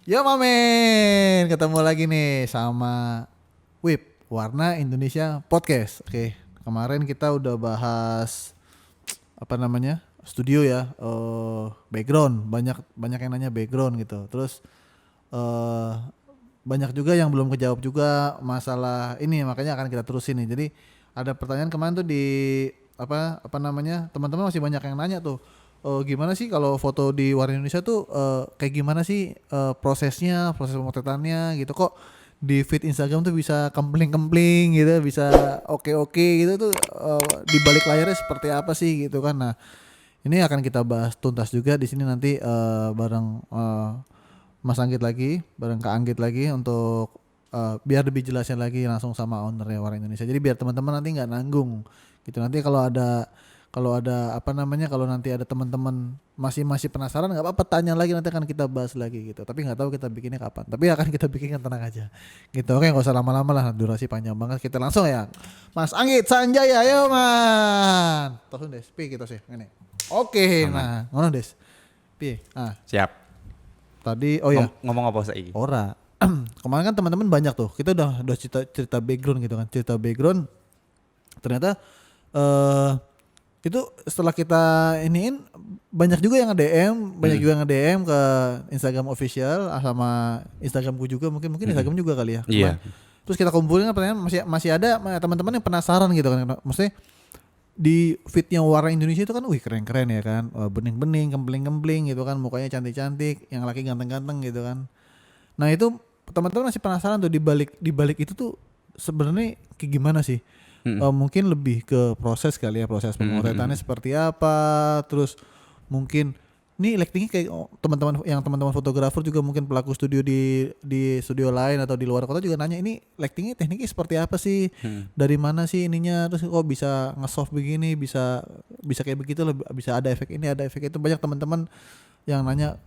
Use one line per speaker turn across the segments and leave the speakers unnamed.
Yo Mamen, ketemu lagi nih sama WIP Warna Indonesia Podcast. Oke, kemarin kita udah bahas studio ya, background, banyak banyak yang nanya background gitu. Terus eh banyak juga yang belum kejawab juga masalah ini, makanya akan kita terusin nih. Jadi ada pertanyaan kemarin tuh di teman-teman masih banyak yang nanya tuh. Gimana sih kalau foto di Warna Indonesia tuh kayak gimana sih prosesnya, proses pemotretannya gitu, kok di feed Instagram tuh bisa kempling-kempling gitu, bisa oke-oke gitu tuh, di balik layarnya seperti apa sih gitu kan. Nah, ini akan kita bahas tuntas juga di sini nanti bareng Mas Anggit lagi, bareng Kak Anggit lagi untuk biar lebih jelasnya lagi langsung sama ownernya Warna Indonesia. Jadi biar teman-teman nanti nggak nanggung gitu. Nanti kalau nanti ada teman-teman masih penasaran, nggak apa-apa, tanya lagi, nanti akan kita bahas lagi gitu. Tapi nggak tahu kita bikinnya kapan. Tapi akan kita bikinkan, tenang aja. Gitu. Oke, nggak usah lama-lama lah, durasi panjang banget. Kita langsung ya, Mas Anggit Sanjaya, ayo man. Terus des, pi kita sih ini. Oke,
Aman.
nah, ngono des. Pi,
Siap.
tadi, oh ya,
Ngomong apa saiki?
ora. Kemarin kan teman-teman banyak tuh. Kita udah cerita background gitu kan. Cerita background. Ternyata itu setelah kita iniin, banyak juga yang nge-DM, banyak juga yang nge-DM ke Instagram official sama Instagramku juga, mungkin Instagram juga kali ya.
Iya.
Terus kita kumpulin pertanyaan, masih ada teman-teman yang penasaran gitu kan. Maksudnya di feednya Warna Indonesia itu kan, wih keren-keren ya kan, bening-bening, kempling-kempling gitu kan, mukanya cantik-cantik, yang laki ganteng-ganteng gitu kan. Nah itu teman-teman masih penasaran tuh, di balik itu tuh sebenarnya kayak gimana sih? Mungkin lebih ke proses kali ya, proses pemotretannya seperti apa, terus mungkin nih lightingnya kayak teman-teman fotografer juga, mungkin pelaku studio di studio lain atau di luar kota juga nanya, ini lightingnya tekniknya seperti apa sih, dari mana sih ininya, terus kok bisa nge-soft begini, bisa bisa kayak begitu loh, bisa ada efek ini, ada efek itu. Banyak teman-teman yang nanya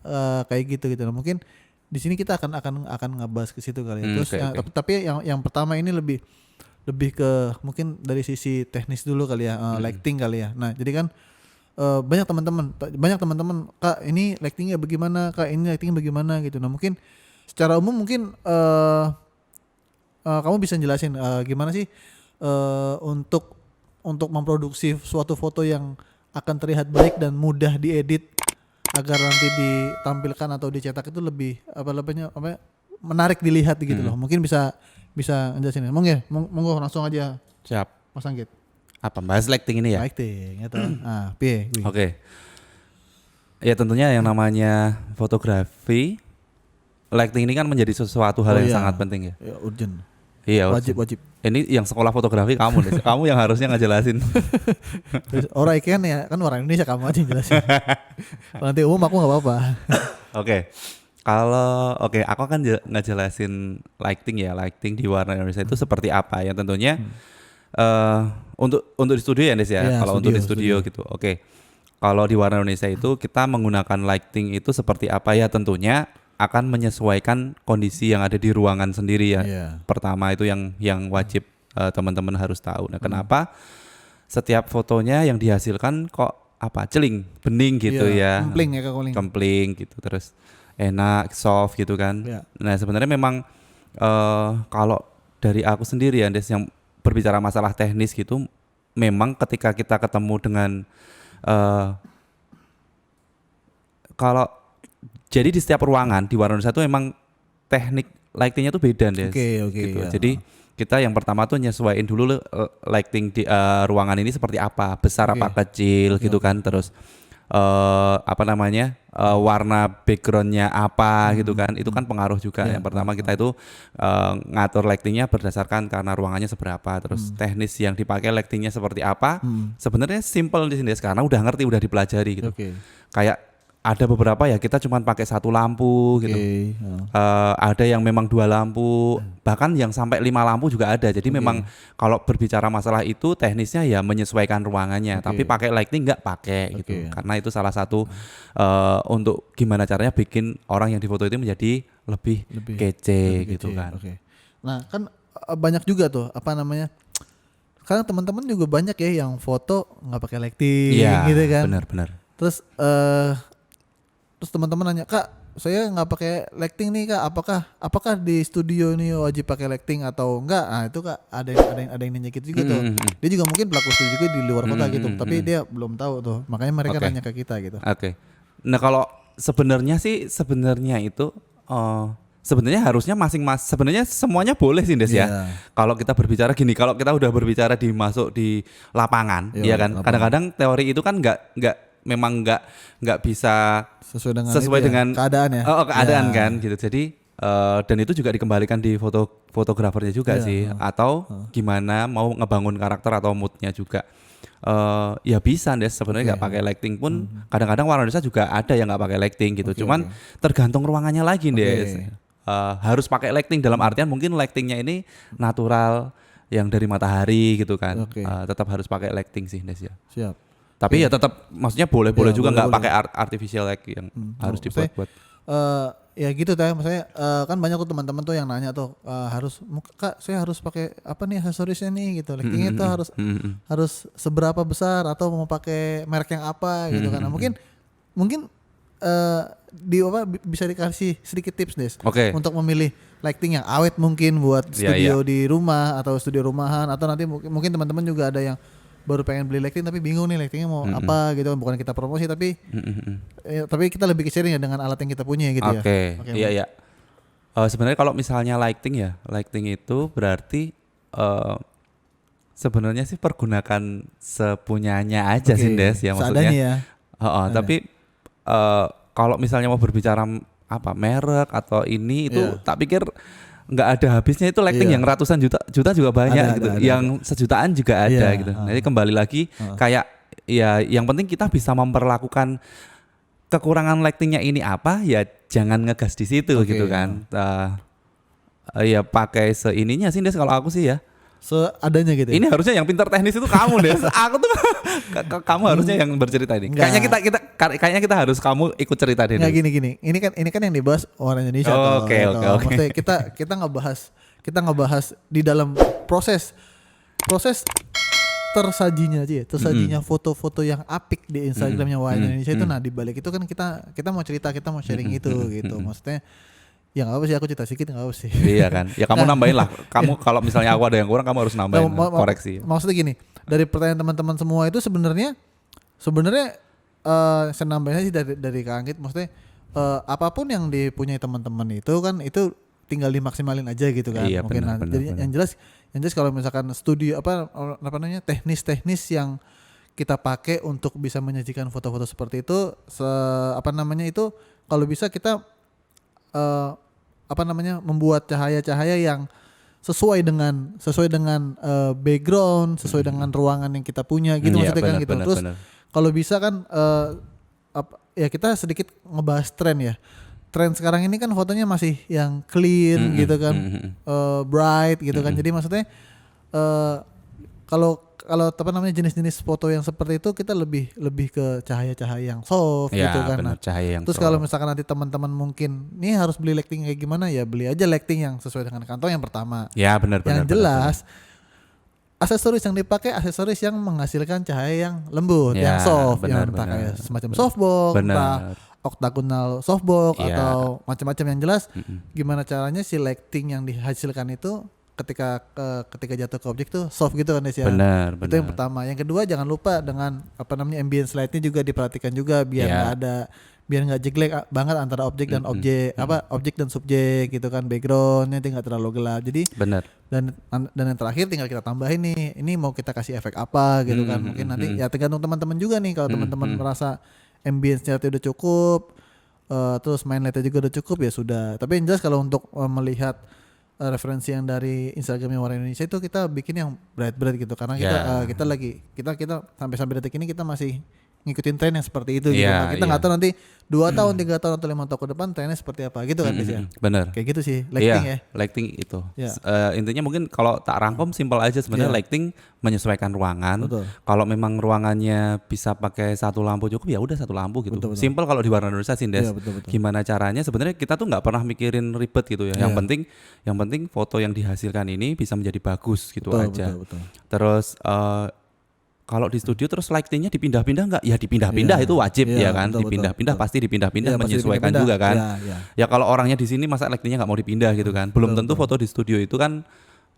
kayak gitu. Nah, mungkin di sini kita akan ngebahas ke situ kali ya. Terus
Okay.
tapi yang pertama ini lebih ke mungkin dari sisi teknis dulu kali ya, lighting kali ya. Nah, jadi kan banyak teman-teman, Kak ini lightingnya bagaimana, Kak ini lightingnya bagaimana gitu. Nah, mungkin secara umum mungkin kamu bisa jelasin gimana sih untuk memproduksi suatu foto yang akan terlihat baik dan mudah diedit agar nanti ditampilkan atau dicetak itu lebih menarik dilihat gitu loh. Mungkin bisa jelasin. Monggo langsung aja
Siap.
Mas Anggit.
Apa bahas lighting ini ya?
Lighting gitu. Piye kuwi?
Oke. Ya tentunya yang namanya fotografi, lighting ini kan menjadi sesuatu hal yang sangat penting ya.
Ya, urgent.
Iya.
Wajib.
Ini yang sekolah fotografi kamu deh. Kamu yang harusnya ngejelasin.
Orang kan ya, kan orang Indonesia, kamu aja yang jelasin. Kalau nanti umum aku nggak apa-apa.
Oke. Aku akan ngejelasin lighting ya. Lighting di Warna Indonesia itu seperti apa? Yang tentunya untuk di studio ya Des ya.
Iya,
Kalau untuk di
studio.
studio gitu. Oke. Kalau di Warna Indonesia itu kita menggunakan lighting itu seperti apa ya, tentunya akan menyesuaikan kondisi yang ada di ruangan sendiri ya.
Iya.
Pertama itu yang wajib teman-teman harus tahu. Nah, kenapa setiap fotonya yang dihasilkan kok celing, bening gitu ya.
Kempling ya, Kak Kempling.
Kempling gitu, terus enak, soft gitu kan.
Iya.
Nah, sebenarnya memang kalau dari aku sendiri ya, Des, yang berbicara masalah teknis gitu, memang ketika kita ketemu dengan kalau jadi di setiap ruangan di Warna Indonesia itu memang teknik lightingnya tuh beda deh.
Oke,
Gitu.
ya.
Jadi kita yang pertama tuh nyesuaiin dulu lighting di ruangan ini seperti apa, besar apa kecil gitu kan. Terus warna backgroundnya apa gitu kan. Itu kan pengaruh juga. Yang pertama kita itu ngatur lightingnya berdasarkan karena ruangannya seberapa. Terus teknis yang dipakai lightingnya seperti apa. Sebenarnya simple di sini karena udah ngerti, udah dipelajari gitu. Kayak ada beberapa ya kita cuma pakai satu lampu gitu. Ada yang memang 2 lampu, bahkan yang sampai 5 lampu juga ada. Jadi memang kalau berbicara masalah itu teknisnya ya menyesuaikan ruangannya. Tapi pakai lighting nggak pakai gitu. Karena itu salah satu untuk gimana caranya bikin orang yang difoto itu menjadi lebih kece gitu kan.
Nah, kan banyak juga tuh karena teman-teman juga banyak ya yang foto nggak pakai lighting gitu kan.
Benar.
Terus teman-teman nanya, Kak saya nggak pakai lighting nih Kak, apakah di studio ini wajib pakai lighting atau enggak? Nah itu Kak ada yang nanya gitu juga tuh. Dia juga mungkin pelaku studio juga di luar kota gitu, tapi dia belum tahu tuh, makanya mereka
Oke.
nanya ke kita gitu.
Oke. Nah kalau sebenarnya itu sebenarnya harusnya sebenarnya semuanya boleh sih Des ya.
Iya.
Kalau kita berbicara gini, kalau kita udah berbicara masuk di lapangan,
Iya,
ya kan.
lapangan.
Kadang-kadang teori itu kan nggak bisa sesuai
itu ya,
dengan
keadaan ya.
keadaan
Ya.
kan gitu. Jadi dan itu juga dikembalikan di fotografernya juga
Iya,
sih, atau gimana mau ngebangun karakter atau moodnya juga. Ya bisa Des sebenarnya nggak pakai lighting pun kadang-kadang warna Indonesia juga ada yang nggak pakai lighting gitu. Cuman tergantung ruangannya lagi Des. Harus pakai lighting dalam artian mungkin lightingnya ini natural yang dari matahari gitu kan.
Oke.
Tetap harus pakai lighting sih Des ya.
Siap.
Tapi ya tetap maksudnya boleh
Iya,
juga nggak
boleh.
pakai artificial light yang harus
Maksudnya,
dibuat-buat.
ya gitu teh, maksudnya kan banyak tuh teman-teman tuh yang nanya tuh Kak saya harus pakai apa nih aksesorisnya nih gitu, lightingnya tuh harus seberapa besar atau mau pakai merek yang apa gitu kan. Nah, mungkin bisa dikasih sedikit tips Des
Oke.
untuk memilih lighting yang awet mungkin buat
Iya,
studio di rumah atau studio rumahan, atau nanti mungkin teman-teman juga ada yang baru pengen beli lighting tapi bingung nih lightingnya mau apa gitu kan. Bukan kita promosi tapi tapi kita lebih ke sharing ya dengan alat yang kita punya gitu ya.
Oke, iya. Sebenarnya kalau misalnya lighting itu berarti sebenarnya sih pergunakan sepunyanya aja sih Des ya maksudnya.
Seadanya ya.
Tapi kalau misalnya mau berbicara merek atau ini itu tak pikir nggak ada habisnya itu lighting yang ratusan juta juga banyak gitu. Yang sejutaan juga ada gitu. Jadi kembali lagi kayak ya yang penting kita bisa memperlakukan kekurangan lightingnya ini apa, ya jangan ngegas di situ gitu kan. Ya pakai seininya sih Des kalau aku sih ya.
Seadanya gitu.
Ini harusnya yang pintar teknis itu kamu Des. Aku tuh kamu harusnya yang bercerita ini. Kayaknya kita harus kamu ikut cerita deh.
Nggak gini. Ini kan yang dibahas orang Indonesia tuh.
Oke.
Maksudnya kita ngebahas di dalam proses tersajinya foto-foto yang apik di Instagramnya Wahana Indonesia itu. Nah di balik itu kan kita mau cerita, kita mau sharing itu gitu. Maksudnya ya nggak apa sih, aku cerita sedikit nggak apa sih.
Iya kan. Ya kamu nambahin lah. Kamu kalau misalnya aku ada yang kurang, kamu harus nambahin koreksi.
Maksudnya gini, dari pertanyaan teman-teman semua itu sebenarnya saya nambahin aja dari Kak Anggit. Maksudnya apapun yang dipunyai teman-teman itu kan itu tinggal dimaksimalin aja gitu kan.
Iya,
Mungkin
benar.
jadi yang jelas kalau misalkan studio apa namanya teknis yang kita pakai untuk bisa menyajikan foto-foto seperti itu, itu kalau bisa kita membuat cahaya-cahaya yang sesuai dengan background, sesuai dengan ruangan yang kita punya gitu, maksudnya kan gitu. Terus kalau bisa kan ya kita sedikit ngebahas tren ya. Tren sekarang ini kan fotonya masih yang clean gitu kan, bright gitu kan. Jadi maksudnya kalau jenis-jenis foto yang seperti itu kita lebih ke cahaya-cahaya yang soft
ya,
gitu kan.
Bener, cahaya yang
terus kalau misalkan nanti teman-teman mungkin nih harus beli lighting kayak gimana, ya beli aja lighting yang sesuai dengan kantong yang pertama.
Ya benar.
Yang jelas aksesoris yang dipakai aksesoris yang menghasilkan cahaya yang lembut, yang soft, yang entah kayak semacam softbox, entah octagonal softbox atau macam-macam. Yang jelas gimana caranya si lighting yang dihasilkan itu ketika jatuh ke objek tuh soft gitu kan Des ya.
Benar.
Itu yang pertama. Yang kedua jangan lupa dengan ambience lighting juga diperhatikan juga biar nggak jeglek banget antara objek dan objek dan subjek gitu kan. Backgroundnya nggak terlalu gelap. Jadi
benar.
Dan yang terakhir tinggal kita tambahin nih, ini mau kita kasih efek apa gitu kan. Mungkin nanti ya tergantung teman-teman juga nih. Kalau teman-teman merasa ambience-nya udah cukup, terus main lightnya juga udah cukup, ya sudah. Tapi yang jelas kalau untuk melihat referensi yang dari Instagramnya Warna Indonesia itu kita bikin yang bright gitu, karena kita sampai detik ini kita masih ngikutin tren yang seperti itu gitu. Kita nggak tahu nanti 2 tahun, 3 tahun atau 5 tahun ke depan trennya seperti apa gitu kan ya.
Benar.
Kayak gitu sih lighting ya.
Lighting itu. Intinya mungkin kalau tak rangkum simpel aja sebenarnya. Lighting menyesuaikan ruangan. Kalau memang ruangannya bisa pakai satu lampu cukup, ya udah satu lampu gitu. Betul. Simpel kalau di Warna Indonesia sih Des. Gimana caranya sebenarnya kita tuh nggak pernah mikirin ribet gitu ya. Yang penting foto yang dihasilkan ini bisa menjadi bagus gitu aja. Betul. Terus kalau di studio terus lightingnya dipindah-pindah nggak? Ya dipindah-pindah itu wajib
Iya,
ya kan,
betul,
dipindah-pindah
betul.
pasti dipindah-pindah
Iya, pasti
menyesuaikan
dipindah-pindah.
juga kan.
Iya, iya.
Ya kalau orangnya di sini masa lightingnya nggak mau dipindah gitu kan. Belum tentu foto di studio itu kan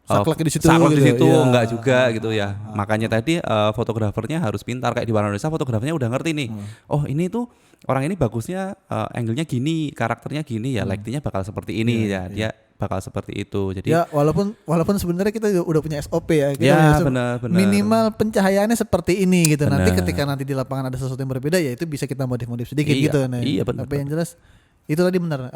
Saklek di situ
saklek di
gitu.
situ
Iya.
enggak juga gitu ya. Makanya tadi fotografernya harus pintar, kayak di Warna Indonesia fotografernya udah ngerti nih. Oh, ini tuh orang ini bagusnya angle-nya gini, karakternya gini ya, lightingnya bakal seperti ini ya. Dia bakal seperti itu. Jadi
Ya walaupun sebenarnya kita udah punya SOP ya. Kita
ya,
punya
benar-benar.
minimal pencahayaannya seperti ini gitu. Nanti
Benar.
ketika nanti di lapangan ada sesuatu yang berbeda ya itu bisa kita modif-modif sedikit
Iya,
gitu. Nah,
iya, benar,
tapi yang jelas itu tadi benar.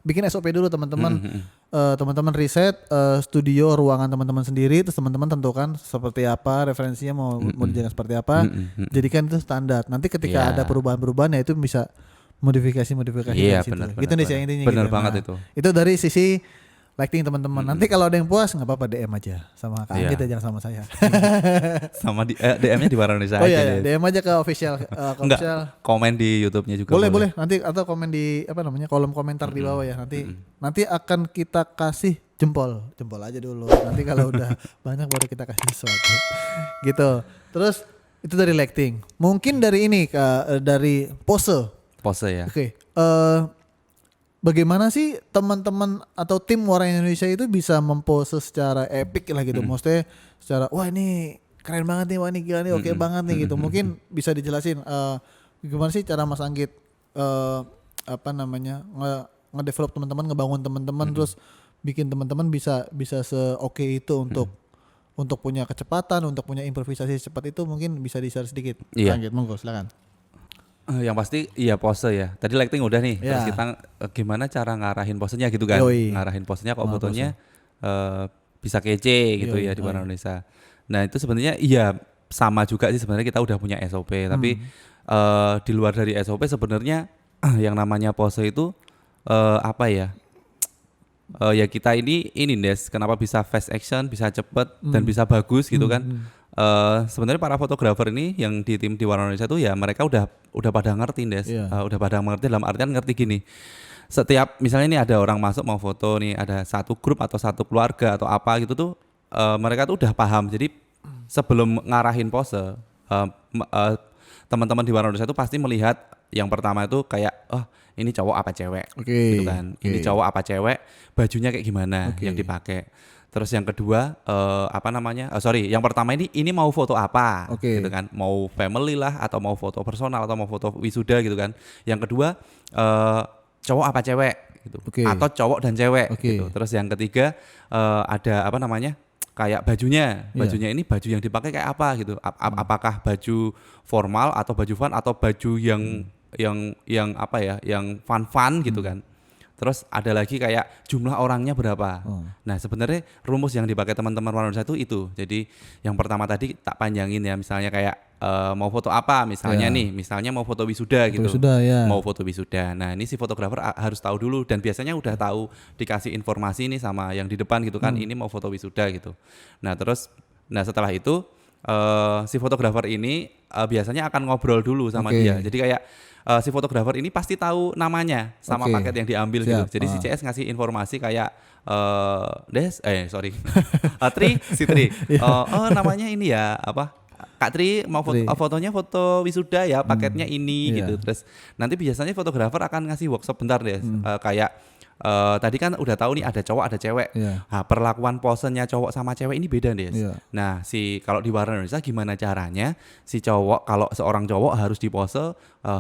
Bikin SOP dulu teman-teman. Teman-teman riset studio ruangan teman-teman sendiri, terus teman-teman tentukan seperti apa referensinya mau dijadikan seperti apa. Jadikan itu standar. Nanti ketika
Iya.
ada perubahan-perubahan ya itu bisa modifikasi
Iya,
dari situ.
benar,
Gitu nih sih intinya.
benar
gitu.
banget
Nah,
itu.
Itu dari sisi lighting teman-teman. Nanti kalau ada yang puas nggak apa-apa DM aja sama Kak
Iya.
Anggit ya, jangan sama saya.
Sama DM-nya di Warna Indonesia
Oh
aja
iya,
deh.
DM aja ke official.
Enggak,
Official.
komen di YouTube-nya juga
Boleh. Nanti atau komen di kolom komentar di bawah ya. Nanti akan kita kasih jempol aja dulu. Nanti kalau udah banyak baru kita kasih sesuatu. Gitu. Terus itu dari lighting. Mungkin dari ini dari pose.
Pose ya.
Oke. Bagaimana sih teman-teman atau tim Warna Indonesia itu bisa mempose secara epic lah gitu. Maksudnya secara wah ini keren banget nih, wah ini gila nih, oke banget nih gitu. Mungkin bisa dijelasin gimana sih cara Mas Anggit ngedevelop teman-teman, ngebangun teman-teman, terus bikin teman-teman bisa se-oke itu untuk punya kecepatan, untuk punya improvisasi cepat itu, mungkin bisa di-share sedikit.
Iya.
Anggit, monggo silakan.
Yang pasti iya pose ya. Tadi lighting udah nih. Terus
Ya.
kita gimana cara ngarahin posenya gitu kan.
Yoi.
Ngarahin posenya kok fotonya bisa kece gitu
Yoi,
ya di Warna Indonesia. Nah, itu sebenarnya iya sama juga sih sebenarnya kita udah punya SOP, tapi di luar dari SOP sebenarnya yang namanya pose itu apa ya? Ya kita ini Des, kenapa bisa fast action, bisa cepet dan bisa bagus gitu kan? Sebenarnya para fotografer ini yang di tim di Warna Indonesia itu ya mereka udah pada ngerti Des, udah pada ngerti dalam artian ngerti gini. Setiap misalnya ini ada orang masuk mau foto nih, ada satu grup atau satu keluarga atau apa gitu tuh, mereka tuh udah paham. Jadi sebelum ngarahin pose, teman-teman di Warna Indonesia itu pasti melihat yang pertama itu kayak, oh ini cowok apa cewek, gitu kan. Ini cowok apa cewek, bajunya kayak gimana yang dipakai. Terus yang kedua yang pertama ini mau foto apa, gitu kan, mau family lah atau mau foto personal atau mau foto wisuda gitu kan. Yang kedua cowok apa cewek gitu, atau cowok dan cewek gitu. Terus yang ketiga ada kayak bajunya ini baju yang dipakai kayak apa gitu, apakah baju formal atau baju fun atau baju yang fun gitu kan. Terus ada lagi kayak jumlah orangnya berapa. Nah sebenarnya rumus yang dipakai teman-teman Warna Indonesia itu. Jadi yang pertama tadi tak panjangin ya, misalnya kayak mau foto apa misalnya misalnya mau foto wisuda gitu. Mau foto wisuda. Nah ini si fotografer harus tahu dulu, dan biasanya udah tahu, dikasih informasi ini sama yang di depan gitu kan, ini mau foto wisuda gitu. Nah setelah itu si fotografer ini biasanya akan ngobrol dulu sama dia. Jadi kayak si fotografer ini pasti tahu namanya sama paket yang diambil gitu. Jadi si CS ngasih informasi kayak Tri, namanya ini ya Kak Tri mau fotonya foto wisuda ya, paketnya ini gitu. Terus nanti biasanya fotografer akan ngasih workshop bentar deh, kayak tadi kan udah tahu nih ada cowok ada cewek. Nah, perlakuan posenya cowok sama cewek ini beda deh. Nah, kalau di Warna Indonesia gimana caranya si cowok, kalau seorang cowok harus di pose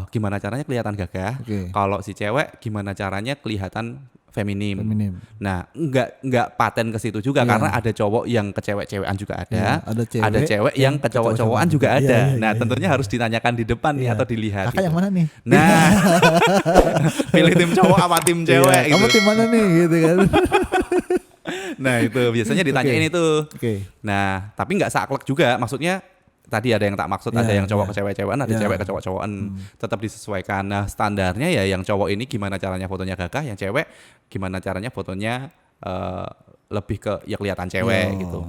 gimana caranya kelihatan gagah. Kalau si cewek gimana caranya kelihatan feminim. Nah, enggak paten ke situ juga, karena ada cowok yang ke cewek-cewekan juga ada. Ada cewek yang ke cowok-cowokan juga ada. Nah, tentunya harus ditanyakan di depan nih atau dilihat.
Kakak yang mana nih?
Nah, pilih tim cowok apa tim cewek gitu.
Kamu tim mana nih gitu kan.
Nah, itu biasanya ditanyain itu. Nah, tapi enggak saklek juga, maksudnya tadi ada yang tak maksud, ada yang cowok ke cewek-cewekan, ada cewek ke cowok-cowokan. Tetap disesuaikan. Nah, standarnya ya yang cowok ini gimana caranya fotonya gagah, yang cewek gimana caranya fotonya lebih ke ya kelihatan cewek gitu.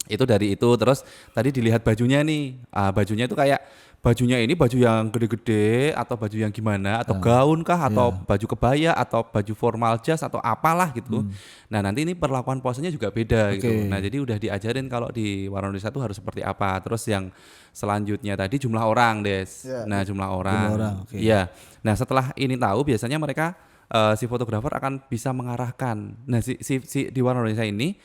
Itu dari itu. Terus tadi dilihat bajunya nih. Bajunya itu kayak bajunya ini baju yang gede-gede atau baju yang gimana atau gaun kah atau baju kebaya atau baju formal jas atau apalah gitu. Nah nanti ini perlakuan posenya juga beda gitu. Nah jadi udah diajarin kalau di Warna Indonesia itu harus seperti apa. Terus yang selanjutnya tadi jumlah orang Des. Nah jumlah orang. Iya. Nah setelah ini tahu biasanya mereka si fotografer akan bisa mengarahkan. Nah si di Warna Indonesia ini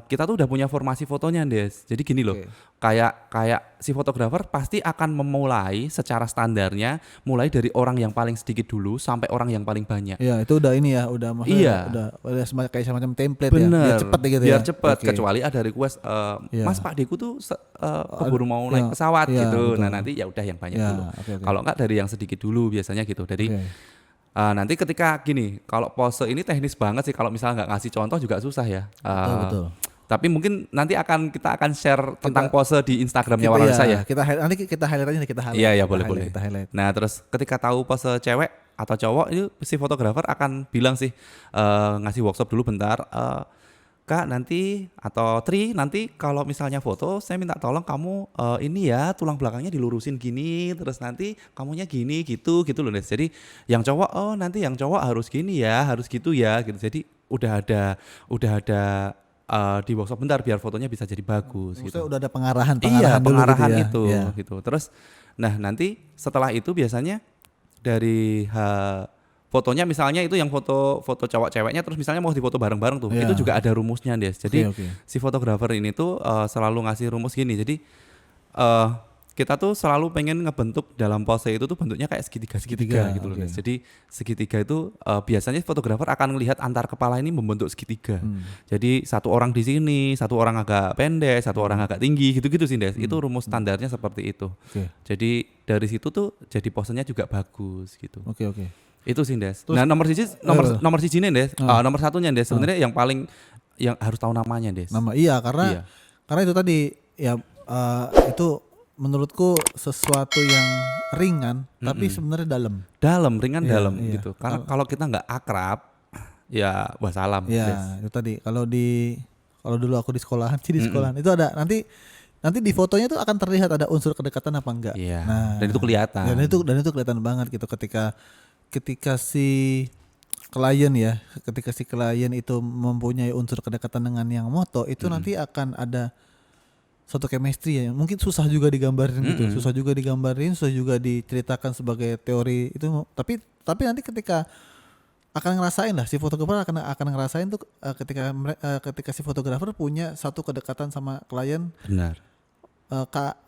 kita tuh udah punya formasi fotonya Des. Jadi gini loh, kayak si fotografer pasti akan memulai secara standarnya mulai dari orang yang paling sedikit dulu sampai orang yang paling banyak.
Iya itu udah ini ya, udah maksudnya udah kayak semacam template. Bener. Ya. Biar cepet gitu
biar cepet. Kecuali ada request, Mas Pak Deku tuh keburu mau naik pesawat gitu. Betul. Nah nanti ya udah yang banyak dulu. Kalau enggak dari yang sedikit dulu biasanya gitu. Jadi nanti ketika gini, kalau pose ini teknis banget sih, kalau misalnya nggak ngasih contoh juga susah ya. Betul. Tapi mungkin nanti kita akan share tentang pose di Instagramnya Warna Indonesia ya.
Nanti kita highlight aja, kita highlight.
Iya boleh. Nah terus ketika tahu pose cewek atau cowok itu si fotografer akan bilang sih ngasih workshop dulu bentar. Kak nanti atau Tri nanti kalau misalnya foto saya minta tolong kamu ini ya tulang belakangnya dilurusin gini terus nanti kamunya gini gitu loh Des. Jadi yang cowok nanti yang cowok harus gini ya harus gitu ya gitu. Jadi udah ada di workshop bentar biar fotonya bisa jadi bagus.
Maksudnya
gitu.
Udah ada pengarahan
pengarahan
gitu ya.
gitu. Terus nah nanti setelah itu biasanya dari fotonya misalnya itu yang foto cowok ceweknya terus misalnya mau difoto bareng-bareng tuh itu juga ada rumusnya Des. Jadi si fotografer ini tuh selalu ngasih rumus gini. Jadi kita tuh selalu pengen ngebentuk dalam pose itu tuh bentuknya kayak segitiga gitu loh Des. Jadi segitiga itu biasanya fotografer akan melihat antar kepala ini membentuk segitiga. Jadi satu orang di sini, satu orang agak pendek, satu orang agak tinggi gitu sih Des. Itu rumus standarnya seperti itu. Jadi dari situ tuh jadi posenya juga bagus gitu.
Oke.
Itu sih Des. Nah nomor siji nih Des. Nomor satunya Des sebenarnya yang paling yang harus tahu namanya Des.
Karena itu tadi ya itu menurutku sesuatu yang ringan tapi sebenarnya dalam
dalam gitu. Karena kalau kita nggak akrab ya wassalam.
Iya itu tadi kalau dulu aku di sekolahan itu ada nanti di fotonya tuh akan terlihat ada unsur kedekatan apa enggak.
Iya. Nah, dan itu kelihatan.
Dan itu kelihatan banget gitu ketika si klien itu mempunyai unsur kedekatan dengan yang moto itu nanti akan ada suatu chemistry ya. Mungkin susah juga digambarin gitu. Susah juga diceritakan sebagai teori itu tapi nanti ketika akan ngerasain lah si fotografer akan ngerasain tuh ketika si fotografer punya satu kedekatan sama klien.
Benar.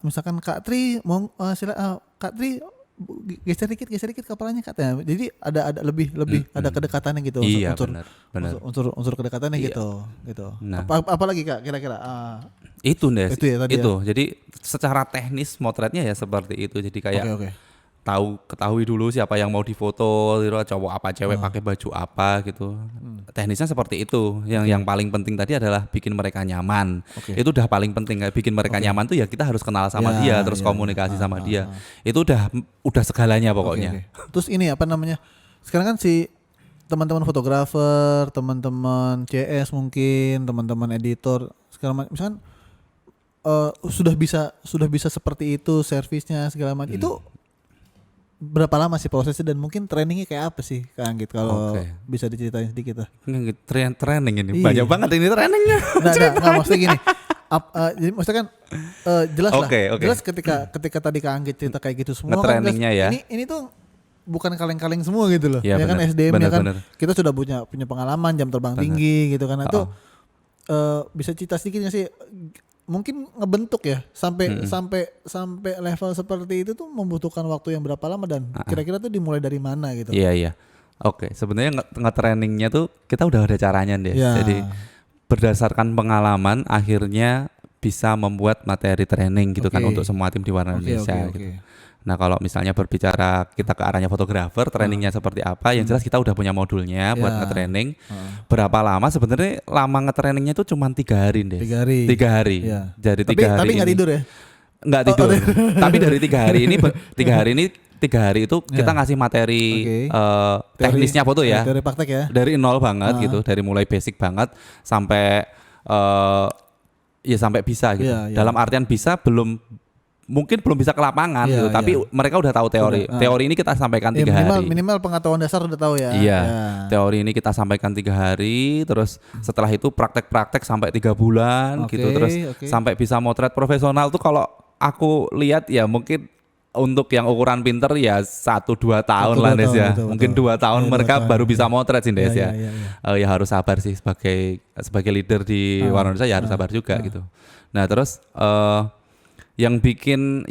Misalkan Kak Tri mau Kak Tri geser dikit kepalanya katanya. Jadi ada lebih ada kedekatannya gitu.
Iya,
benar. Unsur kedekatannya gitu.
Nah.
Apalagi Kak kira-kira?
Itu Des.
Itu ya tadi.
Itu. Jadi secara teknis motretnya ya seperti itu. Jadi kayak ketahui dulu siapa yang mau difoto, cowok apa cewek pakai baju apa gitu. Teknisnya seperti itu. Yang paling penting tadi adalah bikin mereka nyaman. Itu udah paling penting. Kayak bikin mereka nyaman tuh ya kita harus kenal sama dia, terus komunikasi sama dia. Itu udah segalanya pokoknya.
Terus ini apa namanya? Sekarang kan si teman-teman fotografer, teman-teman CS mungkin, teman-teman editor, sekarang misalkan sudah bisa seperti itu servisnya segala macam. Itu berapa lama sih prosesnya dan mungkin trainingnya kayak apa sih Kak Anggit kalau bisa diceritain sedikit lah.
Training ini banyak banget ini trainingnya.
Nggak maksudnya gini. Jadi maksudnya kan jelas lah. Jelas ketika tadi Kak Anggit cerita kayak gitu semua kan
ya.
Ini tuh bukan kaleng-kaleng semua gitu loh. Ya kan SDM ya kan. Kita sudah punya pengalaman jam terbang tinggi gitu kan. Itu bisa cerita sedikit nggak sih? Mungkin ngebentuk ya sampai level seperti itu tuh membutuhkan waktu yang berapa lama dan kira-kira tuh dimulai dari mana gitu.
Iya. Oke, sebenarnya nge-trainingnya tuh kita udah ada caranya deh. Jadi berdasarkan pengalaman akhirnya bisa membuat materi training gitu kan untuk semua tim di Warna Indonesia gitu. Nah kalau misalnya berbicara kita ke arahnya fotografer, trainingnya seperti apa? Yang jelas kita udah punya modulnya buat nge-training. Berapa lama? Sebenarnya lama nge-trainingnya itu cuma 3 hari deh. 3 hari. Ya. Jadi 3 hari.
Tapi nggak tidur ya?
Nggak tidur. Tapi dari 3 hari ini, 3 hari itu kita ngasih materi teknisnya foto ya.
Teori praktek ya.
Dari nol banget gitu, dari mulai basic banget sampai sampai bisa gitu. Dalam artian bisa mungkin belum bisa ke lapangan
Iya,
gitu, tapi
iya.
mereka udah tahu teori.
Udah,
Teori ini kita sampaikan
Ya,
3 hari.
minimal pengetahuan dasar udah tahu ya.
Iya,
Ya.
teori ini kita sampaikan 3 hari, terus setelah itu praktek-praktek sampai 3 bulan
Oke,
gitu, terus
oke.
sampai bisa motret profesional tuh kalau aku lihat ya mungkin untuk yang ukuran pinter ya 1-2 tahun
1-2
lah Des
tahun,
ya.
betul,
Mungkin
betul.
2 tahun
Iya, 2
mereka
tahun,
baru bisa
iya.
motret sih Des
Iya,
ya.
iya, iya.
Ya harus sabar sih sebagai leader di Warna Indonesia ya harus sabar juga gitu. Nah, terus yang bikin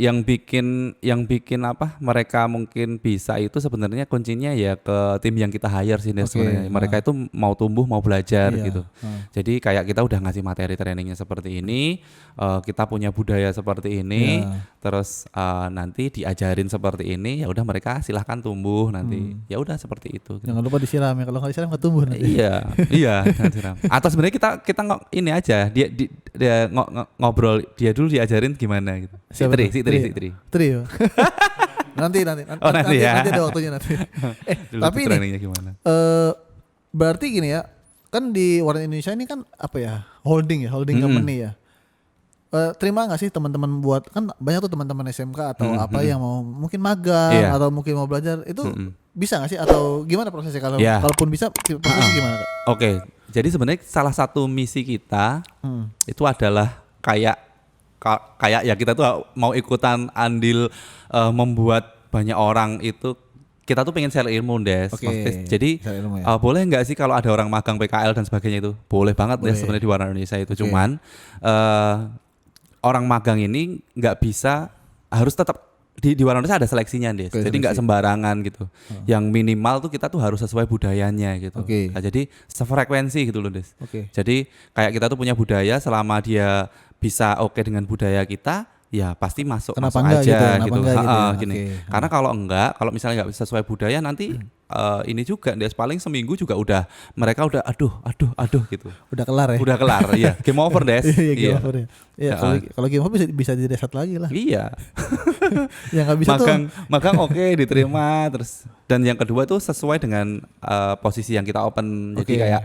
apa mereka mungkin bisa itu sebenarnya kuncinya ya ke tim yang kita hire sih Des,
Oke,
sebenarnya. Mereka itu mau tumbuh, mau belajar
Iya,
gitu. Jadi kayak kita udah ngasih materi trainingnya seperti ini, kita punya budaya seperti ini,
Iya.
terus nanti diajarin seperti ini, ya udah mereka silahkan tumbuh nanti. Ya udah seperti itu. Gitu.
Jangan lupa disiram ya, kalau nggak disiram nggak tumbuh nanti.
Iya, jangan siram. Atau sebenarnya kita ini aja, dia ngobrol, dia dulu diajarin gimana gitu. Si
Siapa
Tri.
tuh? Tri ya. nanti
Oh, nanti ya.
Nanti ada waktunya nanti.
Dulu
Tapi
tuh
ini
trainingnya gimana?
berarti gini ya, kan di Warna Indonesia ini kan apa ya, holding company ya. Terima nggak sih teman-teman buat, kan banyak tuh teman-teman SMK atau apa yang mau mungkin magang
Iya.
atau mungkin mau belajar itu bisa nggak sih, atau gimana prosesnya kalau
Iya.
kalaupun bisa prosesnya gimana Kak?
Oke, jadi sebenarnya salah satu misi kita itu adalah kayak ya kita tuh mau ikutan andil membuat banyak orang itu, kita tuh pengen share ilmu Des.
Oke,
Maksudnya, jadi
share ilmu ya.
boleh nggak sih kalau ada orang magang PKL dan sebagainya itu? Boleh banget
Boleh.
Des sebenarnya di Warna Indonesia itu. Cuman orang magang ini nggak bisa, harus tetap di Warna Indonesia ada seleksinya Des.
Oke,
Jadi nggak
seleksi.
sembarangan gitu. Yang minimal tuh kita tuh harus sesuai budayanya gitu.
Oke.
Nah, jadi sefrekuensi gitu loh Des.
Oke.
Jadi kayak kita tuh punya budaya, selama dia bisa oke dengan budaya kita, ya pasti masuk
Kenapa
masuk
enggak
aja
gitu, kenapa
gitu.
enggak gitu ya?
Gini.
Oke.
Karena kalau enggak, kalau misalnya nggak bisa sesuai budaya nanti ini juga Des, paling seminggu juga udah mereka udah aduh gitu.
Udah kelar ya.
Udah kelar ya. Game over Des.
Iya, game over ya. Iya, kalau game over bisa di reset lagi lah.
Iya.
Yang nggak bisa
magang oke diterima, terus dan yang kedua tuh sesuai dengan posisi yang kita open. Jadi kayak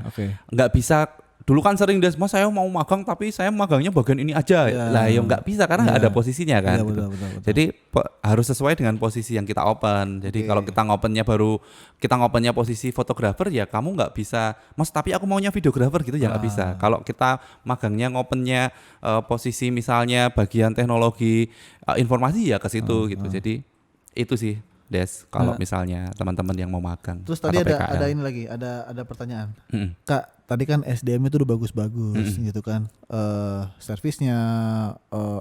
nggak bisa. Dulu kan sering Des, Mas saya mau magang tapi saya magangnya bagian ini aja.
Ya.
Lah ya nggak bisa karena nggak ada posisinya kan.
Iya,
gitu.
betul.
Jadi harus sesuai dengan posisi yang kita open. Jadi kalau kita ngopennya posisi fotografer, ya kamu nggak bisa, Mas tapi aku maunya videografer gitu, ya nggak bisa. Kalau kita magangnya ngopennya posisi misalnya bagian teknologi informasi, ya ke situ gitu. Jadi itu sih Des, kalau misalnya teman-teman yang mau magang.
Terus tadi
atau
ada
PKL.
ini lagi, ada pertanyaan.
Mm-mm.
Kak, tadi kan SDM itu udah bagus-bagus gitu kan. Servisnya,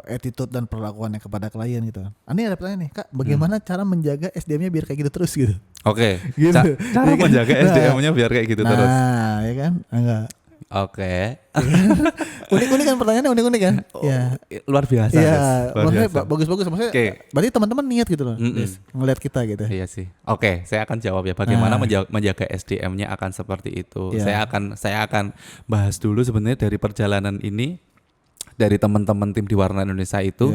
attitude dan perlakuannya kepada klien gitu kan. Ini ada pertanyaan nih, Kak, bagaimana cara menjaga SDM-nya biar kayak gitu terus gitu?
Oke,
Gitu.
cara
Iya kan?
menjaga
Nah.
SDM-nya biar kayak gitu terus.
Nah, ya kan? Enggak.
Oke.
Unik-unik kan pertanyaannya, unik-unik kan? Ya.
Luar biasa.
Iya,
Des. Luar
maksudnya
biasa.
bagus-bagus. Maksudnya
Oke.
berarti teman-teman niat gitu loh, Des, ngeliat kita gitu.
Iya sih. Oke, saya akan jawab ya bagaimana menjaga SDM-nya akan seperti itu.
Iya.
Saya akan bahas dulu sebenarnya dari perjalanan ini, dari teman-teman tim di Warna Indonesia itu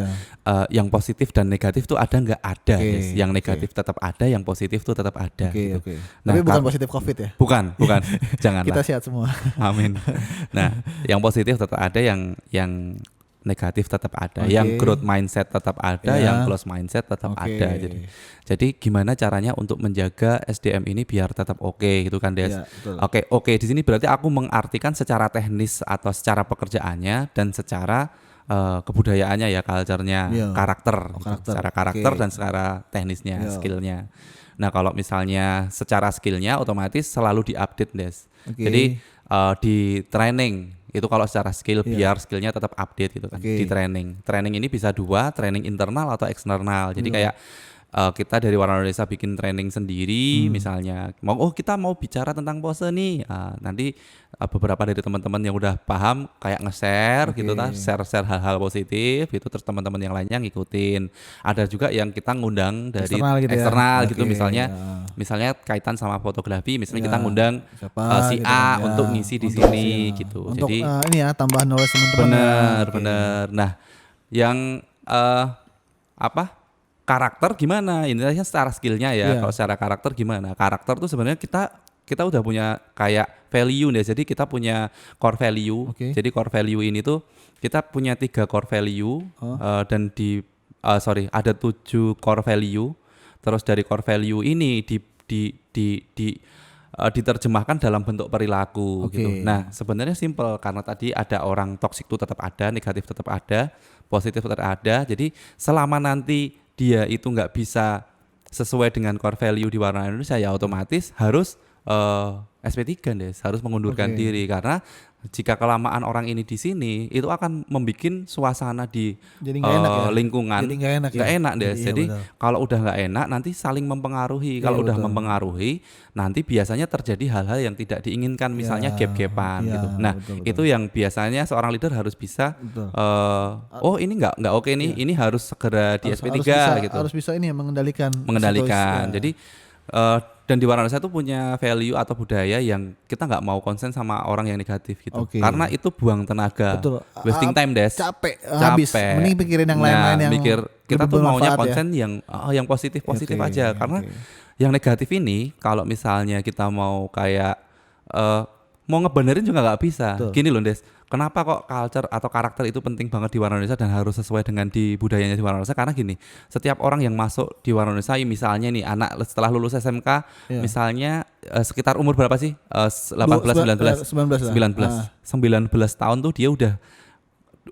yang positif dan negatif tuh ada nggak? Ada.
Oke,
Des. Yang negatif tetap ada, yang positif tuh tetap ada.
Oke,
gitu.
oke.
Nah,
Tapi bukan positif COVID ya.
bukan. Janganlah.
Kita sehat semua.
Amin. Nah, yang positif tetap ada, yang negatif tetap ada,
Oke.
yang growth mindset tetap ada,
Ya.
yang close mindset tetap
Oke.
ada. Jadi gimana caranya untuk menjaga SDM ini biar tetap oke gitu kan Des?
Iya, betul.
Oke di sini berarti aku mengartikan secara teknis atau secara pekerjaannya dan secara kebudayaannya ya, culture-nya,
Iya.
karakter,
Oh,
gitu.
karakter.
Secara karakter
Oke.
dan secara teknisnya,
Iya.
skill-nya. Nah kalau misalnya secara skill-nya otomatis selalu diupdate Des.
Oke.
Jadi di training itu kalau secara skill
Iya.
biar skillnya tetap update gitu kan.
Oke.
Di training ini bisa dua, training internal atau eksternal. Jadi
Iya.
kayak kita dari Warna Indonesia bikin training sendiri, misalnya kita mau bicara tentang pose nih, nanti beberapa dari teman-teman yang udah paham kayak nge-share
Oke.
gitu, share hal-hal positif itu, terus teman-teman yang lainnya ngikutin. Ada juga yang kita ngundang dari
Eksternal gitu ya?
gitu,
Oke,
misalnya kaitan sama fotografi, misalnya
Iya.
kita ngundang
Siapa
si
gitu
A
kan, ya.
untuk ngisi di
Untuk
sini
ngisi, ya.
gitu.
Untuk
Jadi
ini ya, tambahan knowledge teman-teman.
benar.
Oke.
Nah, yang karakter gimana? Intinya secara skillnya ya.
Iya.
Kalau secara karakter gimana? Karakter tuh sebenarnya kita udah punya kayak value nih. Jadi kita punya core value.
Oke.
Jadi core value ini tuh kita punya 3 core value dan ada 7 core value. Terus dari core value ini diterjemahkan dalam bentuk perilaku gitu. Nah, sebenarnya simple karena tadi ada orang toksik itu tetap ada, negatif tetap ada, positif tetap ada. Jadi selama nanti dia itu nggak bisa sesuai dengan core value di warna Indonesia, ya otomatis harus SP3 Des, harus mengundurkan diri karena jika kelamaan orang ini di sini itu akan membuat suasana di lingkungan nggak enak Des. Jadi kalau udah nggak enak nanti saling mempengaruhi. Kalau udah mempengaruhi nanti biasanya terjadi hal-hal yang tidak diinginkan, misalnya gap-gapan gitu. Nah itu yang biasanya seorang leader harus bisa oh ini nggak oke nih, ini harus segera di SP3 gitu.
Harus bisa ini ya, mengendalikan.
Jadi dan di warna Indonesia itu punya value atau budaya yang kita nggak mau konsen sama orang yang negatif gitu. Karena itu buang tenaga, wasting time Des.
Capek. Habis. Mending pikirin yang lain-lain yang
kita tuh maunya konsen yang positif aja. Karena yang negatif ini kalau misalnya kita mau kayak mau ngebenerin juga nggak bisa. Gini loh Des. Kenapa kok culture atau karakter itu penting banget di warna Indonesia dan harus sesuai dengan di budayanya di warna Indonesia? Karena gini, setiap orang yang masuk di warna Indonesia, misalnya nih anak setelah lulus SMK, misalnya sekitar umur berapa sih? 19 tahun tuh dia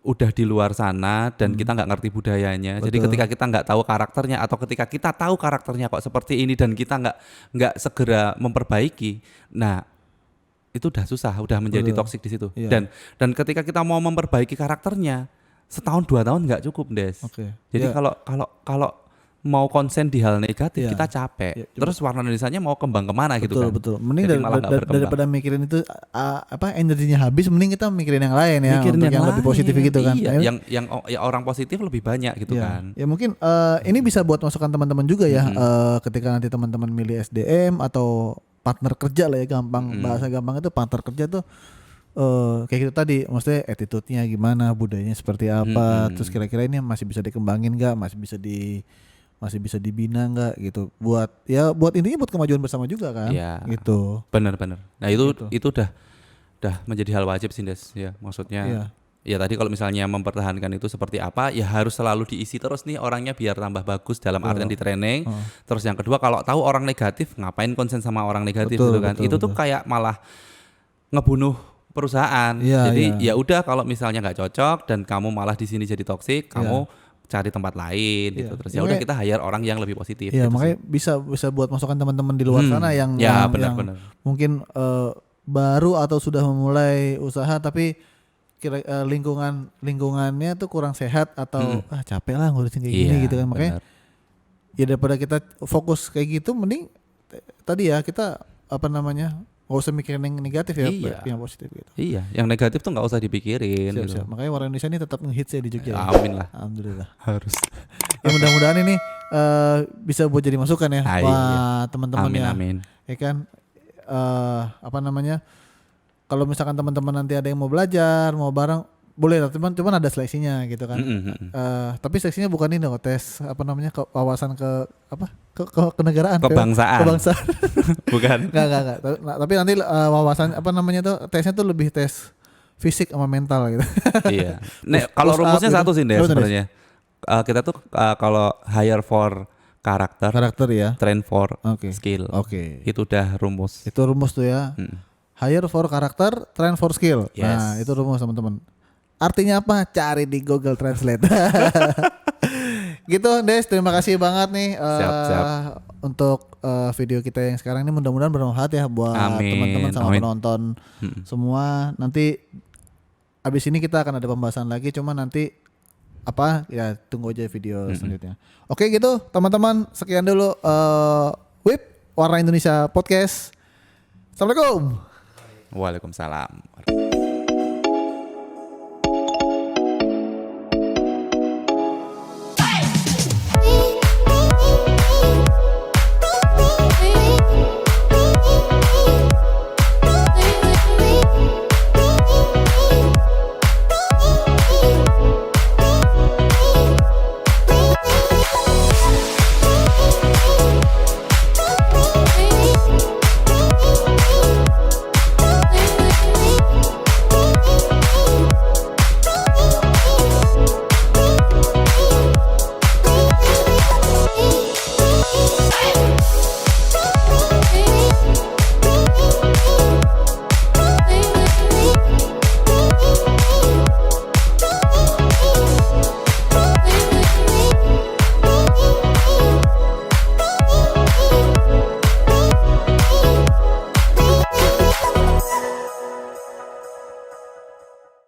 udah di luar sana dan kita nggak ngerti budayanya. Jadi ketika kita nggak tahu karakternya atau ketika kita tahu karakternya kok seperti ini dan kita nggak segera memperbaiki, nah itu udah susah, udah menjadi toksik di situ. Dan ketika kita mau memperbaiki karakternya, setahun 2 tahun nggak cukup Des. Jadi kalau mau konsen di hal negatif kita capek. Terus warna Indonesianya mau kembang kemana gitu kan? Betul.
Mending daripada mikirin itu energinya habis, mending kita mikirin yang lain ya, mikirin yang lebih positif gitu kan.
Yang orang positif lebih banyak gitu kan.
Ya mungkin ini bisa buat masukan teman-teman juga ya, ketika nanti teman-teman milih SDM atau partner kerja lah ya, bahasa gampang itu partner kerja tuh kayak gitu tadi, maksudnya attitude-nya gimana, budayanya seperti apa, terus kira-kira ini masih bisa dikembangin nggak, masih bisa dibina nggak gitu, buat intinya buat kemajuan bersama juga kan, gitu.
Benar. Nah itu udah menjadi hal wajib sih Des ya, maksudnya. Ya tadi kalau misalnya mempertahankan itu seperti apa, ya harus selalu diisi terus nih orangnya biar tambah bagus dalam artian di training. Terus yang kedua, kalau tahu orang negatif, ngapain konsen sama orang negatif gitu kan? Itu tuh kayak malah ngebunuh perusahaan. Jadi ya udah, kalau misalnya nggak cocok dan kamu malah di sini jadi toksik, kamu cari tempat lain gitu. Terus ya udah, kita hire orang yang lebih positif.
Iya,
gitu
makanya bisa buat masukan teman-teman di luar sana yang
benar.
Mungkin baru atau sudah memulai usaha tapi lingkungannya tuh kurang sehat atau capek lah ngurusin kayak gini gitu kan, makanya ya daripada kita fokus kayak gitu, mending tadi ya kita nggak usah mikirin yang negatif ya, yang positif gitu.
Iya, yang negatif tuh nggak usah dipikirin.
Siap. Makanya warna Indonesia ini tetap ngehits ya di Jogja.
Amin lah.
Alhamdulillah.
Harus.
Ya mudah-mudahan ini bisa buat jadi masukan ya, teman-teman ya.
Amin.
Ya kan, kalau misalkan teman-teman nanti ada yang mau belajar, mau bareng, boleh lah, cuman ada seleksinya gitu kan. Tapi seleksinya bukan ini kok, tes wawasan kenegaraan, kebangsaan.
Bukan.
Enggak. Tapi nanti wawasan tesnya tuh lebih tes fisik sama mental gitu.
Iya. Kalau rumusnya satu sih Des sebenarnya. Kita tuh kalau hire for karakter ya, train for skill. Itu udah rumus.
Itu rumus tuh ya. Hire for karakter, train for skill. Nah, itu rumus teman-teman. Artinya apa? Cari di Google Translate. Gitu, Des. Terima kasih banget nih untuk video kita yang sekarang ini. Mudah-mudahan bermanfaat ya buat teman-teman sama penonton semua. Nanti abis ini kita akan ada pembahasan lagi. Cuma nanti tunggu aja video selanjutnya. Oke gitu, teman-teman. Sekian dulu WIP Warna Indonesia Podcast. Assalamualaikum.
Waalaikumsalam.